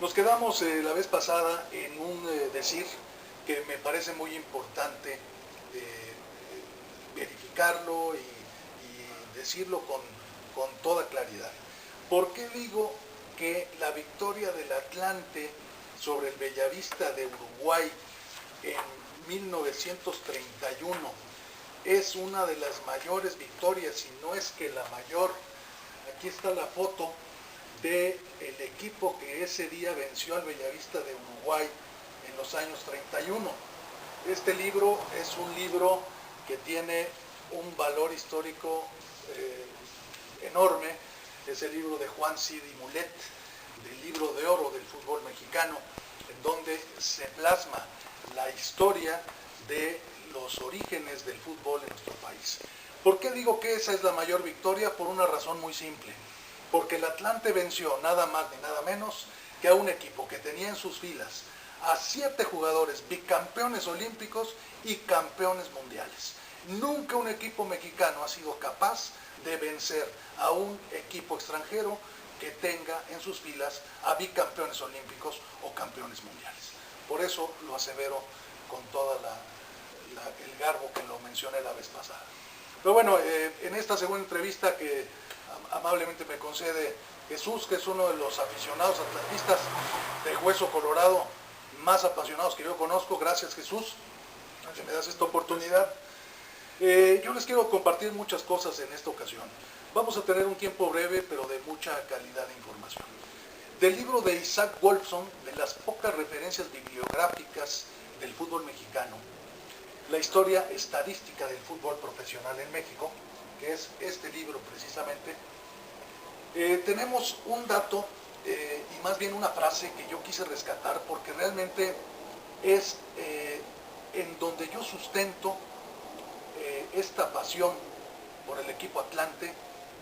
Nos quedamos la vez pasada en un decir que me parece muy importante verificarlo y decirlo con toda claridad. ¿Por qué digo que la victoria del Atlante sobre el Bellavista de Uruguay en 1931 es una de las mayores victorias, si no es que la mayor? Aquí está la foto del equipo que ese día venció al Bellavista de Uruguay en los años 31. Este libro es un libro que tiene un valor histórico enorme. Es el libro de Juan Cid y Mulet, del libro de oro del fútbol mexicano, en donde se plasma la historia de los orígenes del fútbol en nuestro país. ¿Por qué digo que esa es la mayor victoria? Por una razón muy simple. Porque el Atlante venció nada más ni nada menos que a un equipo que tenía en sus filas a 7 jugadores bicampeones olímpicos y campeones mundiales. Nunca un equipo mexicano ha sido capaz de vencer a un equipo extranjero que tenga en sus filas a bicampeones olímpicos o campeones mundiales. Por eso lo asevero con todo el garbo que lo mencioné la vez pasada. Pero bueno, en esta segunda entrevista que amablemente me concede Jesús, que es uno de los aficionados atlantistas de Hueso Colorado más apasionados que yo conozco. Gracias, Jesús, que me das esta oportunidad. Yo les quiero compartir muchas cosas en esta ocasión. Vamos a tener un tiempo breve, pero de mucha calidad de información. Del libro de Isaac Wolfson, de las pocas referencias bibliográficas del fútbol mexicano, la historia estadística del fútbol profesional en México, que es este libro precisamente, tenemos un dato y más bien una frase que yo quise rescatar porque realmente es en donde yo sustento esta pasión por el equipo Atlante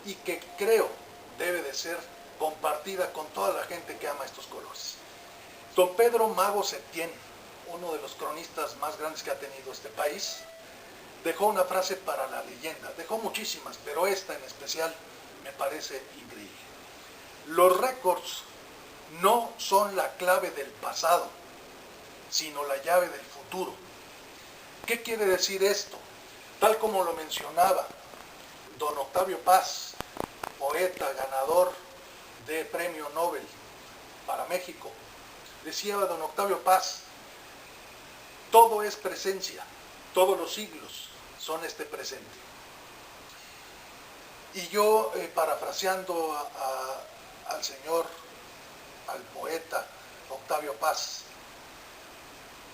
y que creo debe de ser compartida con toda la gente que ama estos colores. Don Pedro Mago Septién, uno de los cronistas más grandes que ha tenido este país, dejó una frase para la leyenda. Dejó muchísimas, pero esta en especial me parece increíble. Los récords no son la clave del pasado, sino la llave del futuro. ¿Qué quiere decir esto? Tal como lo mencionaba don Octavio Paz, poeta ganador de Premio Nobel para México, decía don Octavio Paz: todo es presencia, todos los siglos son este presente. Y yo, parafraseando al señor, al poeta Octavio Paz,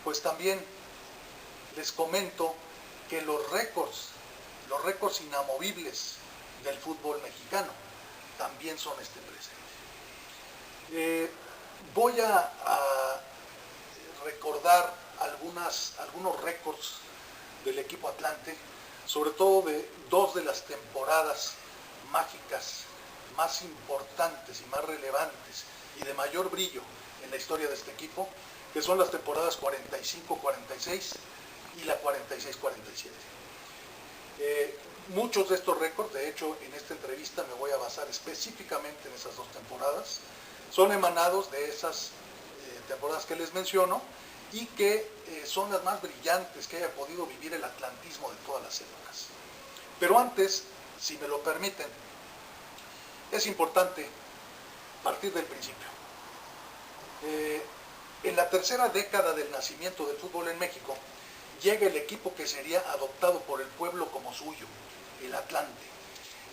pues también les comento que los récords inamovibles del fútbol mexicano también son este presente. Voy a recordar algunos récords del equipo Atlante, sobre todo de dos de las temporadas mágicas más importantes y más relevantes y de mayor brillo en la historia de este equipo, que son las temporadas 45-46 y la 46-47. Muchos de estos récords, de hecho en esta entrevista me voy a basar específicamente en esas dos temporadas, son emanados de esas temporadas que les menciono y que son las más brillantes que haya podido vivir el atlantismo de todas las épocas. Pero antes, si me lo permiten, es importante partir del principio. En la tercera década del nacimiento del fútbol en México, llega el equipo que sería adoptado por el pueblo como suyo, el Atlante.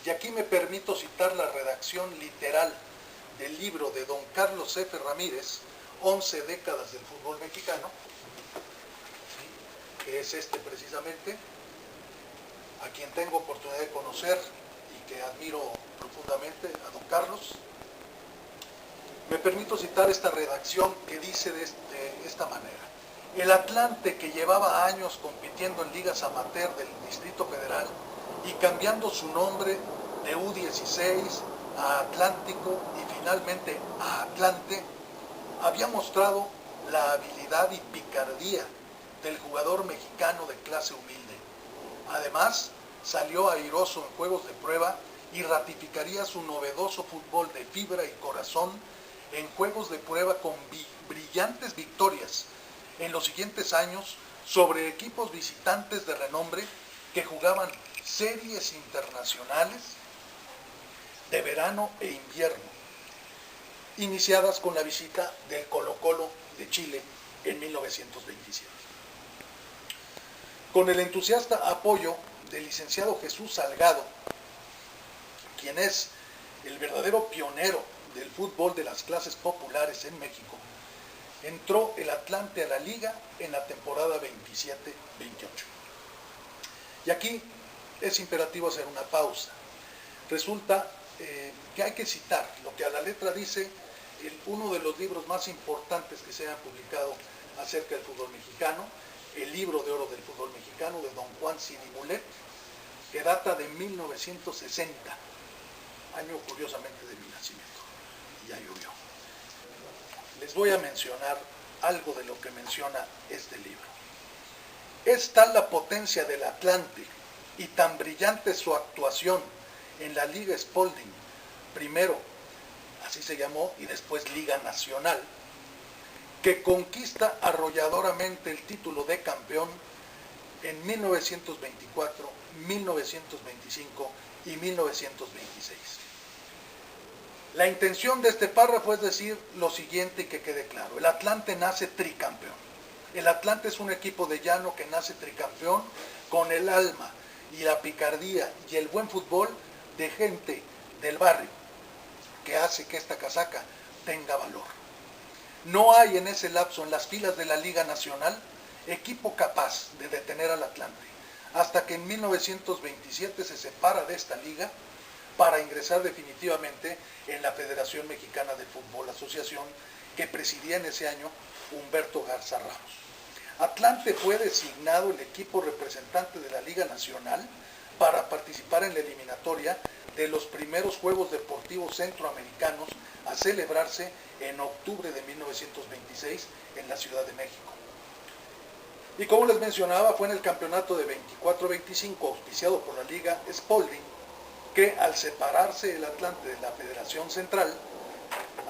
Y aquí me permito citar la redacción literal del libro de don Carlos F. Ramírez, 11 décadas del fútbol mexicano, que es este precisamente, a quien tengo oportunidad de conocer y que admiro profundamente, a don Carlos. Me permito citar esta redacción que dice de esta manera: el Atlante, que llevaba años compitiendo en ligas amateur del Distrito Federal y cambiando su nombre de U16 a Atlántico y finalmente a Atlante, había mostrado la habilidad y picardía del jugador mexicano de clase humilde. Además, salió airoso en juegos de prueba y ratificaría su novedoso fútbol de fibra y corazón en juegos de prueba con brillantes victorias en los siguientes años sobre equipos visitantes de renombre que jugaban series internacionales de verano e invierno, iniciadas con la visita del Colo-Colo de Chile en 1927. Con el entusiasta apoyo del licenciado Jesús Salgado, quien es el verdadero pionero del fútbol de las clases populares en México, entró el Atlante a la liga en la temporada 27-28. Y aquí es imperativo hacer una pausa. Resulta que hay que citar lo que a la letra dice uno de los libros más importantes que se han publicado acerca del fútbol mexicano, el libro de oro del fútbol mexicano de don Juan Sidi-Mulet, que data de 1960, año curiosamente de mi nacimiento, y ya llovió. Les voy a mencionar algo de lo que menciona este libro. Es tal la potencia del Atlante y tan brillante su actuación en la Liga Spalding, primero, así se llamó, y después Liga Nacional, que conquista arrolladoramente el título de campeón en 1924, 1925 y 1926. La intención de este párrafo es decir lo siguiente y que quede claro. El Atlante nace tricampeón. El Atlante es un equipo de llano que nace tricampeón con el alma y la picardía y el buen fútbol de gente del barrio que hace que esta casaca tenga valor. No hay en ese lapso en las filas de la Liga Nacional equipo capaz de detener al Atlante, hasta que en 1927 se separa de esta liga para ingresar definitivamente en la Federación Mexicana de Fútbol Asociación, que presidía en ese año Humberto Garza Ramos. Atlante fue designado el equipo representante de la Liga Nacional para participar en la eliminatoria de los primeros Juegos Deportivos Centroamericanos a celebrarse en octubre de 1926 en la Ciudad de México. Y como les mencionaba, fue en el campeonato de 24-25 auspiciado por la Liga Spalding que al separarse el Atlante de la Federación Central,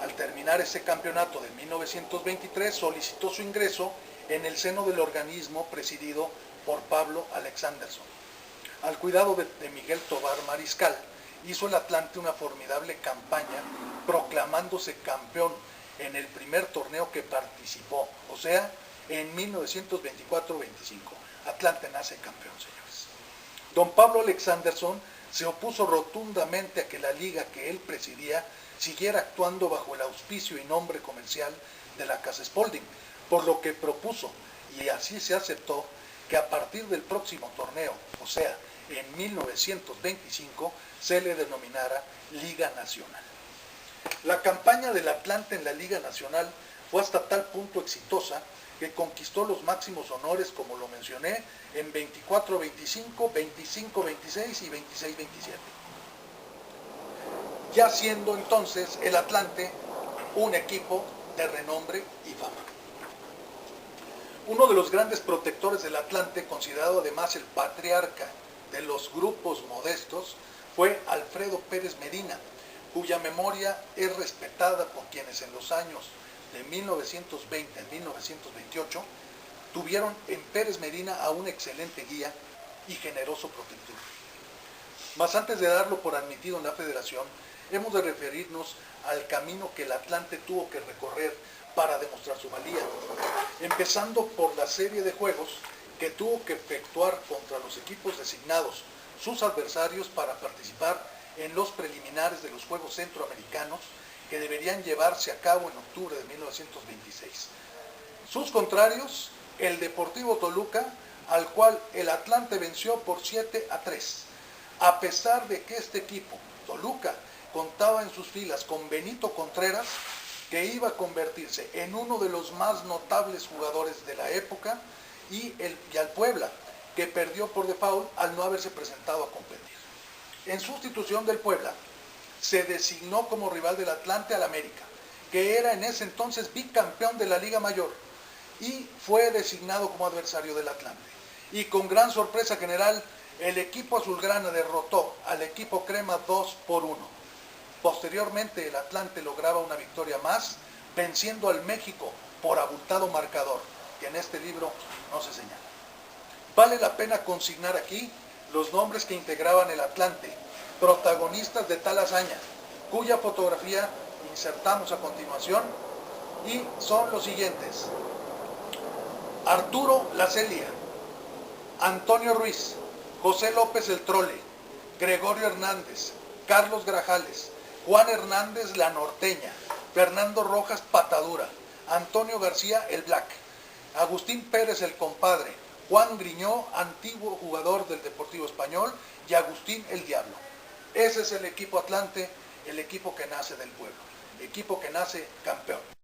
al terminar ese campeonato de 1923, solicitó su ingreso en el seno del organismo presidido por Pablo Alexanderson. Al cuidado de Miguel Tovar Mariscal, hizo el Atlante una formidable campaña proclamándose campeón en el primer torneo que participó, o sea, en 1924-25. Atlante nace campeón, señores. Don Pablo Alexanderson se opuso rotundamente a que la liga que él presidía siguiera actuando bajo el auspicio y nombre comercial de la Casa Spalding, por lo que propuso, y así se aceptó, que a partir del próximo torneo, o sea, en 1925, se le denominara Liga Nacional. La campaña del Atlante en la Liga Nacional fue hasta tal punto exitosa que conquistó los máximos honores, como lo mencioné, en 24-25, 25-26 y 26-27. Ya siendo entonces el Atlante un equipo de renombre y fama. Uno de los grandes protectores del Atlante, considerado además el patriarca de los grupos modestos, fue Alfredo Pérez Medina, cuya memoria es respetada por quienes en los años de 1920 a 1928 tuvieron en Pérez Medina a un excelente guía y generoso protector. Mas antes de darlo por admitido en la federación, hemos de referirnos al camino que el Atlante tuvo que recorrer para demostrar su valía, empezando por la serie de juegos que tuvo que efectuar contra los equipos designados, sus adversarios, para participar en los preliminares de los Juegos Centroamericanos que deberían llevarse a cabo en octubre de 1926. Sus contrarios, el Deportivo Toluca, al cual el Atlante venció por 7-3, a pesar de que este equipo, Toluca, contaba en sus filas con Benito Contreras, que iba a convertirse en uno de los más notables jugadores de la época, y al Puebla, que perdió por default al no haberse presentado a competir. En sustitución del Puebla, se designó como rival del Atlante al América, que era en ese entonces bicampeón de la Liga Mayor, y fue designado como adversario del Atlante. Y con gran sorpresa general, el equipo azulgrana derrotó al equipo crema 2-1. Posteriormente el Atlante lograba una victoria más, venciendo al México por abultado marcador, que en este libro no se señala. Vale la pena consignar aquí los nombres que integraban el Atlante, protagonistas de tal hazaña, cuya fotografía insertamos a continuación, y son los siguientes: Arturo La Celia, Antonio Ruiz, José López el Trole, Gregorio Hernández, Carlos Grajales, Juan Hernández La Norteña, Fernando Rojas Patadura, Antonio García el Black, Agustín Pérez el Compadre, Juan Griñó, antiguo jugador del Deportivo Español, y Agustín el Diablo. Ese es el equipo Atlante, el equipo que nace del pueblo, equipo que nace campeón.